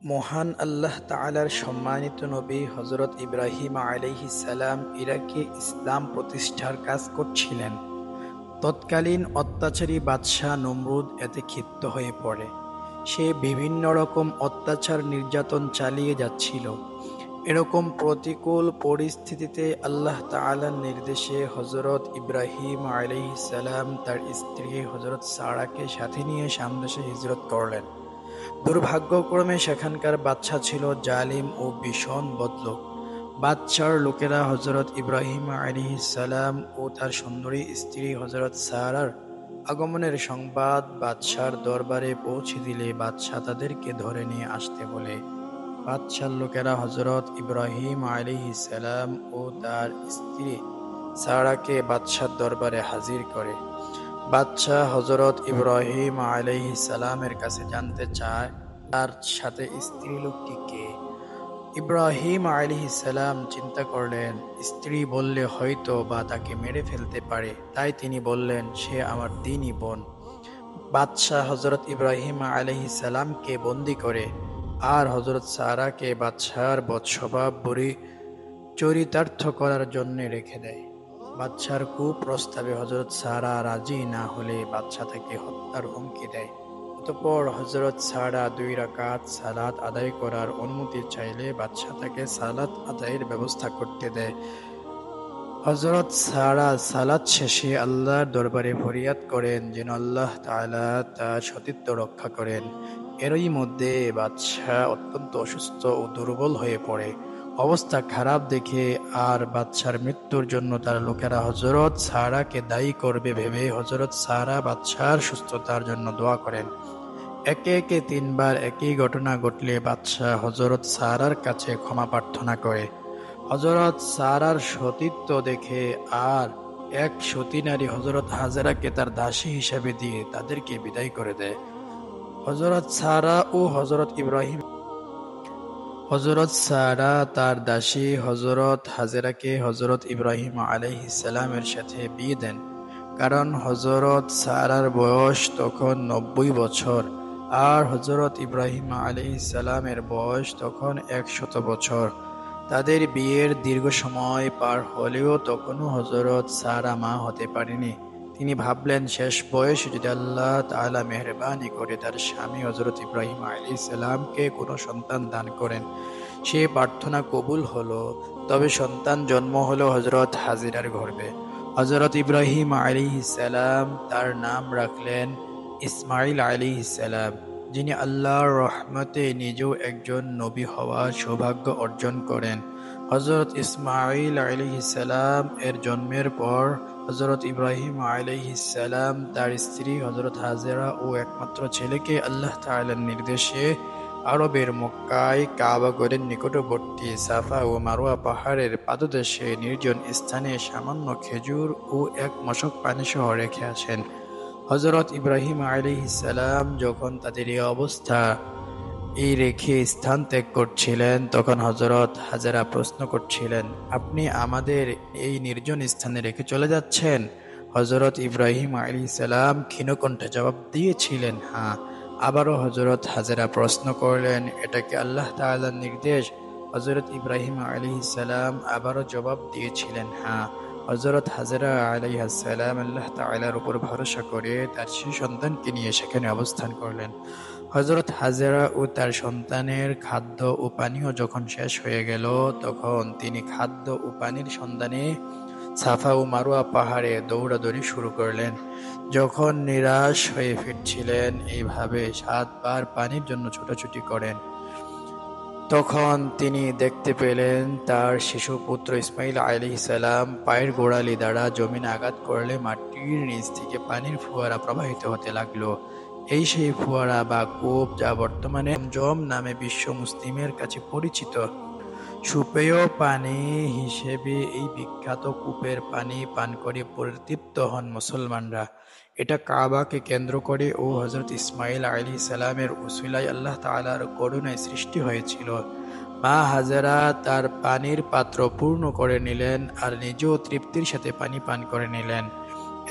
মহান আল্লাহ তাআলার সম্মানিত নবী হযরত ইব্রাহিম আলাইহিস সালাম ইরাকে ইসলাম প্রতিষ্ঠার কাজ করছিলেন। তৎকালীন অত্যাচারী বাদশাহ নমরুদ এতে ক্ষিপ্ত হয়ে পড়ে। সে বিভিন্ন রকম অত্যাচার নির্যাতন চালিয়ে যাচ্ছিল। এরকম প্রতিকূল পরিস্থিতিতে আল্লাহ তাআলার নির্দেশে হযরত ইব্রাহিম আলাইহিস সালাম তার স্ত্রী হযরত সারাকে সাথে নিয়ে শাম দেশে হিজরত করলেন। দুর্ভাগ্যক্রমে সেখানকার বাদশা ছিল জালিম ও ভীষণ বদলোক। বাদশার লোকেরা হযরত ইব্রাহিম আলাইহিস সালাম ও তার সুন্দরী স্ত্রী হযরত সারার আগমনের সংবাদ বাদশার দরবারে পৌঁছে দিলে বাদশা তাদেরকে ধরে নিয়ে আসতে বলে। বাদশার লোকেরা হযরত ইব্রাহিম আলাইহিস সালাম ও তার স্ত্রী সারাকে বাদশার দরবারে হাজির করে। বাদশাহ হযরত ইব্রাহিম আলাইহিস সালামের কাছে জানতে চায় তার সাথে স্ত্রীলোকটি কে। ইব্রাহিম আলাইহিস সালাম চিন্তা করলেন, স্ত্রী বললে হয়তো বা তাকে মেরে ফেলতে পারে, তাই তিনি বললেন, সে আমার দিনী বোন। বাদশাহ হযরত ইব্রাহিম আলাইহিস সালামকে বন্দী করে আর হযরত সারাকে বাদশার বৎস্বভাব বুড়ি চরিতার্থ করার জন্য রেখে দেয়। বাদশার কুপ্রস্তাবে হযরত সারা রাজি না হলে বাদশা তাকে হত্যার হুমকি দেয়। অতঃপর হযরত সারা 2 রাকাত সালাত আদায় করার অনুমতি চাইলে বাদশা তাকে সালাত আদায়ের ব্যবস্থা করতে দেয়। হযরত সারা সালাত শেষে আল্লাহর দরবারে ফরিয়াদ করেন যেন আল্লাহ তাআলা তার সতীত্ব রক্ষা করেন। এরই মধ্যে বাদশা অত্যন্ত অসুস্থ ও দুর্বল হয়ে পড়ে। অবস্থা খারাপ দেখে আর বাদশার মৃত্যুর জন্য তার লোকেরা হযরত সারাকে দায়ী করবে ভেবে হযরত সারা বাদশার সুস্থতার জন্য দোয়া করেন। একে একে 3 বার একই ঘটনা ঘটলে বাদশা হযরত সারার কাছে ক্ষমা প্রার্থনা করে। হযরত সারার সতীত্ব দেখে আর এক সতী নারী হযরত হাজেরাকে তার দাসী হিসেবে দিয়ে তাদেরকে বিদায় করে দেয়। হযরত সারা ও হযরত সারা তার দাসী হযরত হাজেরাকে হযরত ইব্রাহিম আলাইহিস সালামের সাথে বিয়ে দেন। কারণ হযরত সারার বয়স তখন 90 বছর আর হযরত ইব্রাহিম আলাইহিস সালামের বয়স তখন 100 বছর। তাদের বিয়ের দীর্ঘ সময় পার হলেও তখনও হযরত সারা মা হতে পারেনি। তিনি ভাবলেন, শেষ বয়সে যদি আল্লাহ তাআলা মেহেরবানি করে তার স্বামী হযরত ইব্রাহিম আলাইহিস সালামকে কোনো সন্তান দান করেন, সে প্রার্থনা কবুল হলো। তবে সন্তান জন্ম হলো হযরত হাজেরার গর্ভে। হযরত ইব্রাহিম আলাইহিস সালাম তার নাম রাখলেন ইসমাঈল আলাইহিস সালাম, যিনি আল্লাহর রহমতে নিজেও একজন নবী হওয়ার সৌভাগ্য অর্জন করেন। হযরত ইসমাঈল আলাইহিস সালাম এর জন্মের পর হযরত ইব্রাহিম আলাইহিস সালাম তার স্ত্রী হযরত হাজেরা ও একমাত্র ছেলেকে আল্লাহ তাআলার নির্দেশে আরবের মক্কায় কাবাগরের নিকটবর্তী সাফা ও মারওয়া পাহাড়ের পাদদেশে নির্জন স্থানে সামান্য খেজুর ও এক মশক পানি সহ রেখে আসেন। হযরত ইব্রাহিম আলাইহিস সালাম যখন তাদের এই রেখে স্থান ত্যাগ করছিলেন, তখন হযরত হাজেরা প্রশ্ন করছিলেন, আপনি আমাদের এই নির্জন স্থানে রেখে চলে যাচ্ছেন? হযরত ইব্রাহিম আলাইহিস সালাম ক্ষীণকণ্ঠে জবাব দিয়েছিলেন, হ্যাঁ। আবারও হযরত হাজেরা প্রশ্ন করলেন, এটা কি আল্লাহ তাআলার নির্দেশ? হযরত ইব্রাহিম আলাইহিস সালাম আবারও জবাব দিয়েছিলেন, হ্যাঁ। হযরত হাজেরা আলাইহিস সালাম আল্লাহ তাআলার উপর ভরসা করে তার শিশু সন্তানকে নিয়ে সেখানে অবস্থান করলেন। হযরত হাজেরা ও তার সন্তানের খাদ্য ও পানীয় যখন শেষ হয়ে গেল, তখন তিনি খাদ্য ও পানির সন্ধানে সাফা ও মারওয়া পাহাড়ে দৌড়াদৌড়ি শুরু করলেন। যখন নিরাশ হয়ে ফিরছিলেন, এইভাবে 7 বার পানির জন্য ছোটাছুটি করেন, তখন তিনি দেখতে পেলেন তার শিশু পুত্র ইসমাঈল আলাইহিস সালাম পায়ের গোড়ালি দ্বারা জমিনে আঘাত করলে মাটির নিচ থেকে পানির ফোয়ারা প্রবাহিত হতে লাগলো। এই সেই ফোয়ারা বা কূপ যা বর্তমানে জমজম নামে বিশ্ব মুসলিমের কাছে পরিচিত। সুপেয় পানি হিসেবে এই বিখ্যাত কূপের পানি পান করে পরিতৃপ্ত হন মুসলমানরা। এটা কাবাকে কেন্দ্র করে ও হযরত ইসমাঈল আলাইহিস সালামের উসিলায় আল্লাহ তাআলার করুণায় সৃষ্টি হয়েছিল। মা হাজেরা তার পানির পাত্র পূর্ণ করে নিলেন আর নিজেও তৃপ্তির সাথে পানি পান করে নিলেন।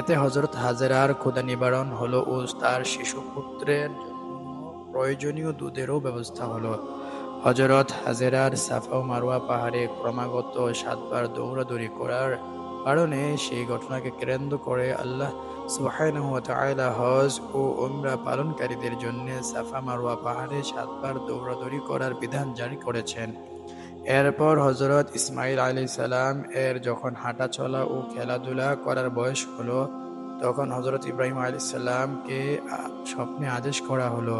এতে হযরত হাজেরার ক্ষুধা নিবারণ হলো ও তার শিশু পুত্রের প্রয়োজনীয় দুধেরও ব্যবস্থা হলো। হযরত হাজেরার সাফা ও মারওয়া পাহাড়ে ক্রমাগত ৭ বার দৌড়াদৌড়ি করার কারণে সেই ঘটনাকে কেন্দ্র করে আল্লাহ সুবহানাহু ওয়া তাআলা হজ ও উমরা পালনকারীদের জন্য সাফা মারওয়া পাহাড়ে ৭ বার দৌড়াদৌড়ি করার বিধান জারি করেছেন। এরপর হযরত ইসমাঈল আলাইহিস সালাম এর যখন হাঁটা চলা ও খেলাধুলা করার বয়স হলো, তখন হযরত ইব্রাহিম আলাইহিস সালামকে স্বপ্নে আদেশ করা হলো।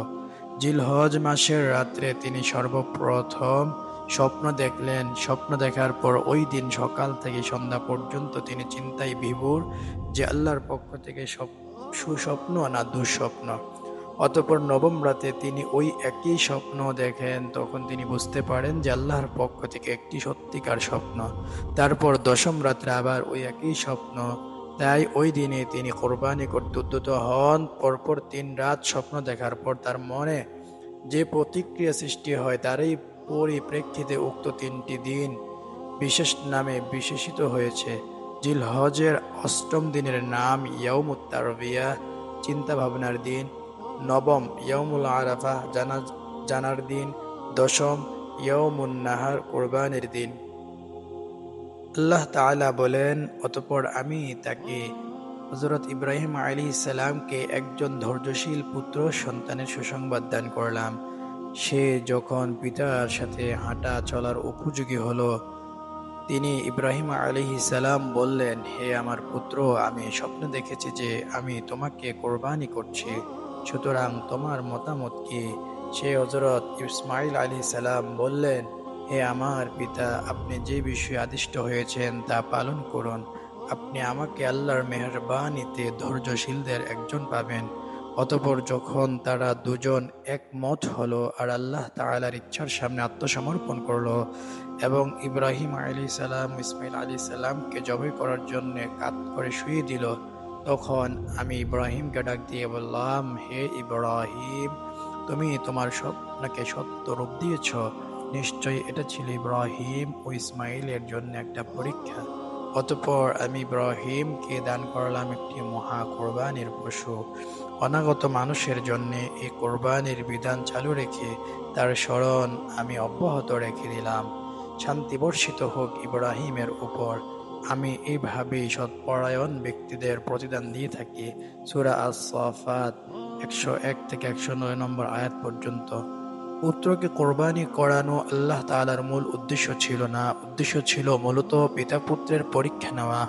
জিলহজ মাসের রাত্রে তিনি সর্বপ্রথম স্বপ্ন দেখলেন। স্বপ্ন দেখার পর ওই দিন সকাল থেকে সন্ধ্যা পর্যন্ত তিনি চিন্তায় বিভোর যে আল্লাহর পক্ষ থেকে সুস্বপ্ন না দুঃস্বপ্ন। অতঃপর নবম রাতে তিনি ওই একই স্বপ্ন দেখেন। তখন তিনি বুঝতে পারেন যে আল্লাহর পক্ষ থেকে একটি সত্যিকার স্বপ্ন। তারপর দশম রাত্রে আবার ওই একই স্বপ্ন। তাই ওই দিনে তিনি কোরবানি করতে উদ্যত হন। পরপর ৩ রাত স্বপ্ন দেখার পর তার মনে যে প্রতিক্রিয়া সৃষ্টি হয় তারই পরিপ্রেক্ষিতে উক্ত ৩টি দিন বিশেষ নামে বিশেষিত হয়েছে। জিলহজের ৮ম দিনের নাম ইয়াউমুত তারবিয়াহ, চিন্তা ভাবনার দিন। নবম ইয়াউমুল আরাফা, জানার দিন। দশম ইয়াউমুন নাহার, কোরবানির দিন। আল্লাহ তাআলা বলেন, অতঃপর আমি তাকে হযরত ইব্রাহিম আলাইহিস সালামকে একজন ধৈর্যশীল পুত্র সন্তানের সুসংবাদ দান করলাম। সে যখন পিতার সাথে হাঁটা চলার উপযোগী হলো, তিনি ইব্রাহিম আলাইহিস সালাম বললেন, হে আমার পুত্র, আমি স্বপ্নে দেখেছি যে আমি তোমাকে কোরবানি করছি, সুতরাং তোমার মতামত কি? সে হযরত ইসমাঈল আলাইহিস সালাম বললেন, হে আমার পিতা, আপনি যে বিষয়ে আদিষ্ট হয়েছেন তা পালন করুন। আপনি আমাকে আল্লাহর মেহেরবানিতে ধৈর্যশীলদের একজন পাবেন। অতঃপর যখন তারা দুজন একমত হলো আর আল্লাহ তাআলার ইচ্ছার সামনে আত্মসমর্পণ করলো এবং ইব্রাহিম আলাইহিস সালাম ইসমাঈল আলাইহিস সালামকে জবাই করার জন্য কাত করে শুইয়ে দিল, তখন আমি ইব্রাহিমকে ডাক দিয়ে বললাম, হে ইব্রাহিম, তুমি তোমার স্বপ্নকে সত্য রূপ দিয়েছ। নিশ্চয়ই এটা ছিল ইব্রাহিম ও ইসমাঈলের জন্য একটা পরীক্ষা। অতঃপর আমি ইব্রাহিমকে দান করলাম একটি মহা কোরবানির পশু। অনাগত মানুষের জন্য এই কোরবানির বিধান চালু রেখে তার স্মরণ আমি অব্যাহত রেখে দিলাম। শান্তি বর্ষিত হোক ইব্রাহিমের উপর। আমি এইভাবেই সৎপরায়ণ ব্যক্তিদের প্রতিদান দিয়ে থাকি। সূরা আস-সাফাত ১০১ থেকে ১০৯ নম্বর আয়াত পর্যন্ত। পুত্রকে কোরবানি করানো আল্লাহ তাআলার মূল উদ্দেশ্য ছিল না। উদ্দেশ্য ছিল মূলত পিতা পুত্রের পরীক্ষা নেওয়া।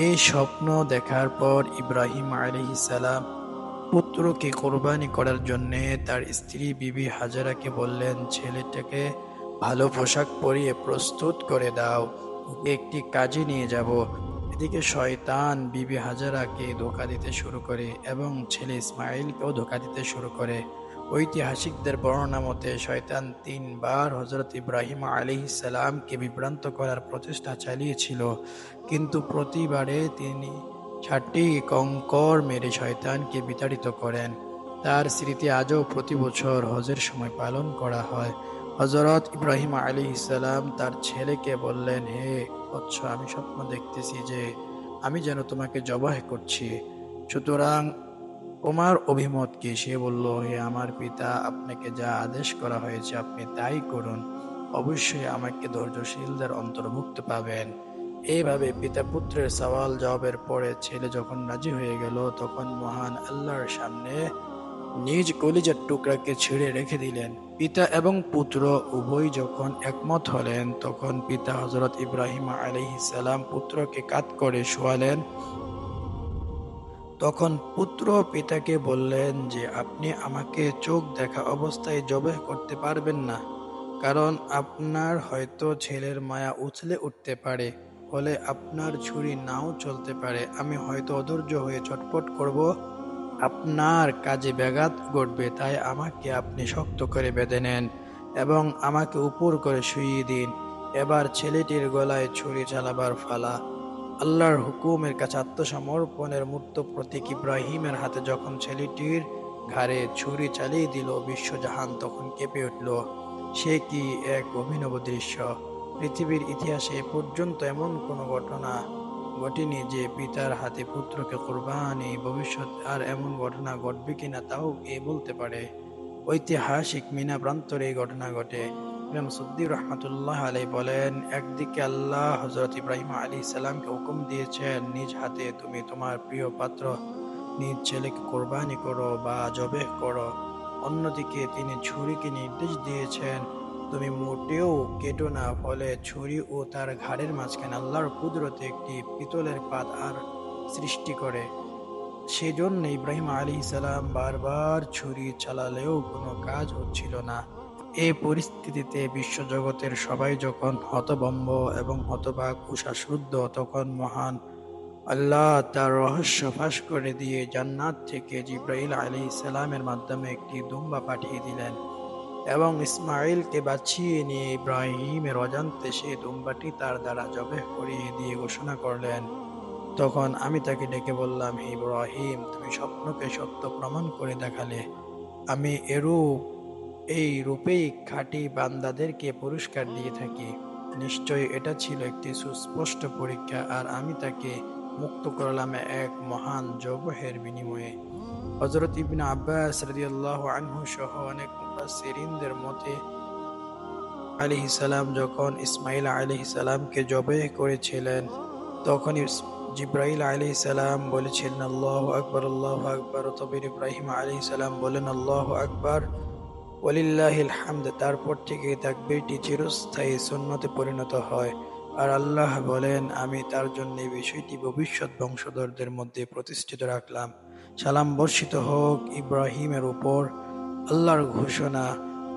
এই স্বপ্ন দেখার পর ইব্রাহিম আলাইহিস সালাম পুত্রকে কোরবানি করার জন্য তার স্ত্রী বিবি হাজেরাকে বললেন, ছেলেটাকে ভালো পোশাক পরিয়ে প্রস্তুত করে দাও, ওকে একটি কাজে নিয়ে যাব। এদিকে শয়তান বিবি হাজেরাকে ধোঁকা দিতে শুরু করে এবং ছেলে ইসমাঈলকেও ধোঁকা দিতে শুরু করে। ঐতিহাসিকদের বর্ণনা মতে শয়তান ৩ বার হযরত ইব্রাহিম আলাইহিস সালামকে বিভ্রান্ত করার প্রচেষ্টা চালিয়েছিল, কিন্তু প্রতিবারে তিনি ৬০টি কঙ্কর মেরে শয়তানকে বিতাড়িত করেন। তার স্মৃতি আজও প্রতি বছর হজের সময় পালন করা হয়। হযরত ইব্রাহিম আলাইহিস সালাম তার ছেলেকে বললেন, হে বৎস, আমি স্বপ্ন দেখতেছি যে আমি যেন তোমাকে জবাহ করছি, সুতরাং তোমার অভিমত কি? সে বলল, হে আমার পিতা, আপনাকে যা আদেশ করা হয়েছে আপনি তাই করুন। অবশ্যই আমাকে ধৈর্যশীলদের অন্তর্ভুক্ত পাবেন। এইভাবে পিতা পুত্রের সওয়াল জবাবের পরে ছেলে যখন রাজি হয়ে গেল, তখন মহান আল্লাহর সামনে নিজ কলিজার টুকরাকে ছিঁড়ে রেখে দিলেন। পিতা এবং পুত্র উভয় যখন একমত হলেন, তখন পিতা হযরত ইব্রাহিম আলাইহিস সালাম পুত্রকে কাত করে শোয়ালেন। তখন পুত্র পিতাকে বললেন যে, আপনি আমাকে চোখ দেখা অবস্থায় জবাহ করতে পারবেন না, কারণ আপনার হয়তো ছেলের মায়া উছলে উঠতে পারে, ফলে আপনার ছুরি নাও চলতে পারে। আমি হয়তো অধৈর্য হয়ে ছটফট করব, আপনার কাজে ব্যাঘাত ঘটবে, তাই আমাকে আপনি শক্ত করে বেঁধে নেন এবং আমাকে উপর করে শুইয়ে দিন। এবার ছেলেটির গলায় ছুরি চালাবার পালা। আল্লাহর হুকুমের কাছে আত্মসমর্পণের মূর্ত প্রতীক ইব্রাহিমের হাতে যখন ছেলেটির ঘাড়ে ছুরি চালিয়ে দিল, বিশ্বজাহান তখন কেঁপে উঠল। সে কি এক অভিনব দৃশ্য! পৃথিবীর ইতিহাসে এ পর্যন্ত এমন কোনো ঘটনা ঘটেনি যে পিতার হাতে পুত্রকে কোরবানি। ভবিষ্যতে আর এমন ঘটনা ঘটবে কিনা তাও কে বলতে পারে। ঐতিহাসিক মিনা প্রান্তরে এই ঘটনা ঘটে। ইমাম সুদ্দী রহমাতুল্লাহ আলাইহি বলেন, একদিকে আল্লাহ হযরত ইব্রাহিম আলাইহিস সালামকে হুকুম দিয়েছেন, নিজ হাতে তুমি তোমার প্রিয় পাত্র নিজ ছেলেকে কোরবানি করো বা জবেহ করো। অন্যদিকে তিনি ছুরিকে নির্দেশ দিয়েছেন, তুমি মোটেও কেটো না। ফলে ছুরি ও তার ঘাড়ের মাঝখানে আল্লাহর কুদরতে একটি পিতলের পাত আর সৃষ্টি করে। সেজন্য ইব্রাহিম আলাইহিস সালাম বারবার ছুরি চালালেও কোনো কাজ হচ্ছিল না। এই পরিস্থিতিতে বিশ্বজগতের সবাই যখন হতভম্ব এবং হতবাক ও শ্বাসরুদ্ধ, তখন মহান আল্লাহ তার রহস্য ফাঁস করে দিয়ে জান্নাত থেকে জিবরাইল আলাইহিস সালামের মাধ্যমে একটি দুম্বা পাঠিয়ে দিলেন এবং ইসমাঈলকে বাঁচিয়ে নিয়ে ইব্রাহিমের অজান্তে সেই দুম্বাটি তার দ্বারা জবেহ করিয়ে দিয়ে ঘোষণা করলেন। তখন আমি তাকে ডেকে বললাম, হে ইব্রাহিম, তুমি স্বপ্নকে সত্য প্রমাণ করে দেখালে। আমি এই রূপেই খাঁটি বান্দাদেরকে পুরস্কার দিয়ে থাকি। নিশ্চয়ই এটা ছিল একটি সুস্পষ্ট পরীক্ষা, আর আমি তাকে মুক্ত করলাম এক মহান জবহের বিনিময়ে। হযরত ইবনে আব্বাস রাদিয়াল্লাহু আনহু সহ অনেক মুফাসসিরিনদের মতে আলাইহিস সালাম যখন ইসমাঈল আলাইহিস সালামকে জবেহ করেছিলেন, তখন জিবরাইল আলাইহিস সালাম বলেছিলেন, আল্লাহু আকবার, আল্লাহু আকবার। তবে ইব্রাহিম আলাইহিস সালাম বলেন, আল্লাহু আকবার ওয়ালিল্লাহিল হামদ। তারপর থেকে তাকবীরটি চিরস্থায়ী সুন্নতে পরিণত হয়। আর আল্লাহ বলেন, আমি তার জন্য এই বিষয়টি ভবিষ্যৎ বংশধরদের মধ্যে প্রতিষ্ঠিত রাখলাম। সালাম বর্ষিত হোক ইব্রাহিমের উপর। আল্লাহর ঘোষণা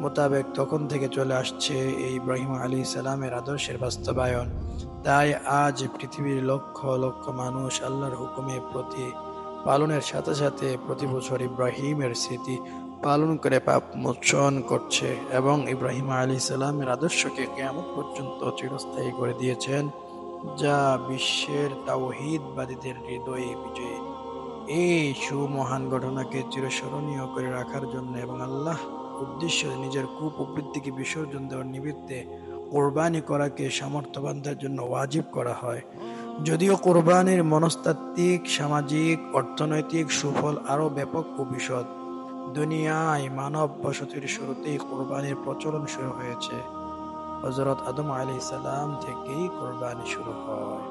মোতাবেক তখন থেকে চলে আসছে এই ইব্রাহিম আলাইহিস সালামের আদর্শের বাস্তবায়ন। তাই আজ পৃথিবীর লক্ষ লক্ষ মানুষ আল্লাহর হুকুমে প্রতি পালনের সাথে সাথে প্রতি বছর ইব্রাহিমের স্মৃতি পালন করে পাপ মোচন করছে এবং ইব্রাহিম আলাইহিস সালামের আদর্শকে কিয়ামত পর্যন্ত চিরস্থায়ী করে দিয়েছেন, যা বিশ্বের তাওহীদবাদীদের হৃদয়ে বিজয়ী। এই সুমহান ঘটনাকে চিরস্মরণীয় করে রাখার জন্য এবং আল্লাহ উদ্দেশ্যে নিজের কুপ্রবৃত্তিকে বিসর্জন দেওয়ার নিমিত্তে কোরবানি করাকে সামর্থ্যবানদের জন্য ওয়াজিব করা হয়। যদিও কোরবানির মনস্তাত্ত্বিক, সামাজিক, অর্থনৈতিক সুফল আরও ব্যাপক ও বিশদ। দুনিয়ায় মানব বসতির শুরুতেই কোরবানির প্রচলন শুরু হয়েছে। হযরত আদম আলাইহিস সালাম থেকেই কোরবানি শুরু হয়।